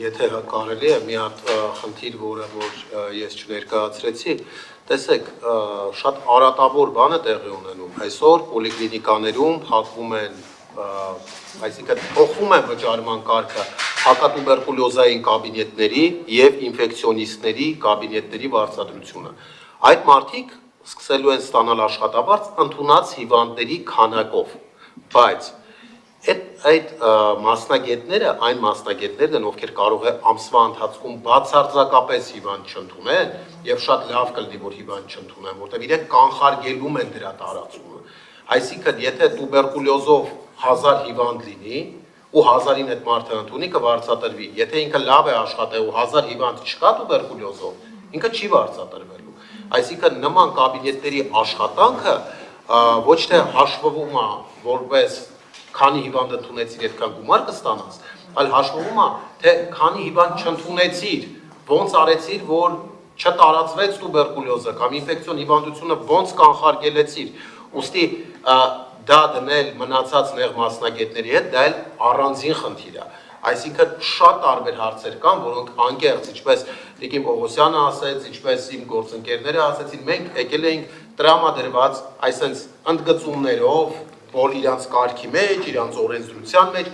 Եթե կարելի է մի հատ խնդիր, որը ես չներկայացրեցի, տեսեք, շատ արատավոր բան է տեղի ունենում։ Այսօր պոլիկլինիկաներում փակվում են, այսինքն փոխվում է վճարման կարգը հակատուբերկուլյոզային կաբինետների եւ ինֆեկցիոնիստների կաբինետների վարձատրությունը։ Այդ մարդիկ սկսելու են ստանալ աշխատավարձ ընդունած հիվանդների քանակով, բայց այդ մասնագետները, այն մասնագետներն են, ովքեր կարող է ամսվա ընթացքում բացարձակապես հիվանդ չընդունեն եւ շատ լավ կլինի, որ հիվանդ չընդունեն, որտեղ իրենք կանխարգելում են դրա տարածումը։ Այսինքն, եթե տուբերկուլյոզով 1000 հիվանդ լինի ու 1000-ին այդ մարդը ընդունի, կվարձատրվի։ Եթե ինքը լավ է աշխատել ու 1000 հիվանդ չկա տուբերկուլյոզով, ինքը չի վարձատրվելու։ Այսինքն, նման կաբինետների աշխատանքը ոչ թե հաշվվում է որպես քանի հիվանդ ընդունեցիր, այդքան գումար կստանաս, այլ հաշվվում է, թե քանի հիվանդ չընդունեցիր, ոնց արեցիր, որ չտարածվեց տուբերկուլյոզը կամ ինֆեկցիոն հիվանդությունը ոնց կանխարգելեցիր։ Ուստի դա դնել մնացած նեղ մասնագետների հետ, դա էլ առանձին խնդիր է։ Այսինքն շատ տարբեր հարցեր կան, որոնք անկեղծ, ինչպես Տիկին Պողոսյանը ասեց, ինչպես իմ գործընկերները ասեցին, մենք եկել էինք տրամադրված այսպես ընդգծումներով, որ իրանց կարգի մեջ, իրանց օրենսդրության մեջ,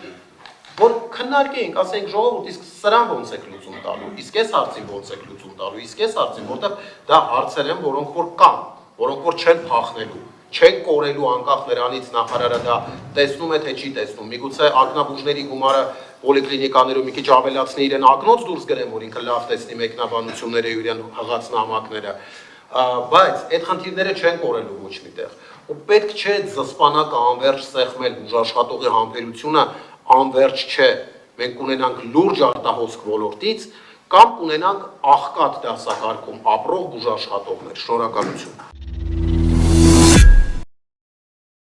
որ քննարկեինք, ասենք ժողովուրդ, իսկ սրան ոնց եք լուծում տալու, իսկ այս հարցին ոնց եք լուծում տալու, իսկ այս հարցին, որտեղ դա հարցեր են, որոնք որ կան, որոնք որ չեն փախնելու, չեն կորելու անկախ նրանից նախարարը դա տեսնում է, թե չի տեսնում։ Միգուցե ակնաբուժների գումարը պոլիկլինիկաներում մի քիչ ավելացնի իրեն ակնոց դուրս գրեն, որ ինքը լավ տեսնի մեկնաբանությունները իրեն հղած նամակները, բայց այդ խնդիրները չեն կորելու ոչ միտեղ։ Ու պետք չէ զսպանակը անverջ սեղմել, բուժաշխատողի համբերությունը անverջ չէ։ Մենք կունենանք լուրջ արտահոսք ոլորտից կամ կունենանք աղքատ դասակարգում ապրող բուժաշխատողներ։ Շնորհակալություն։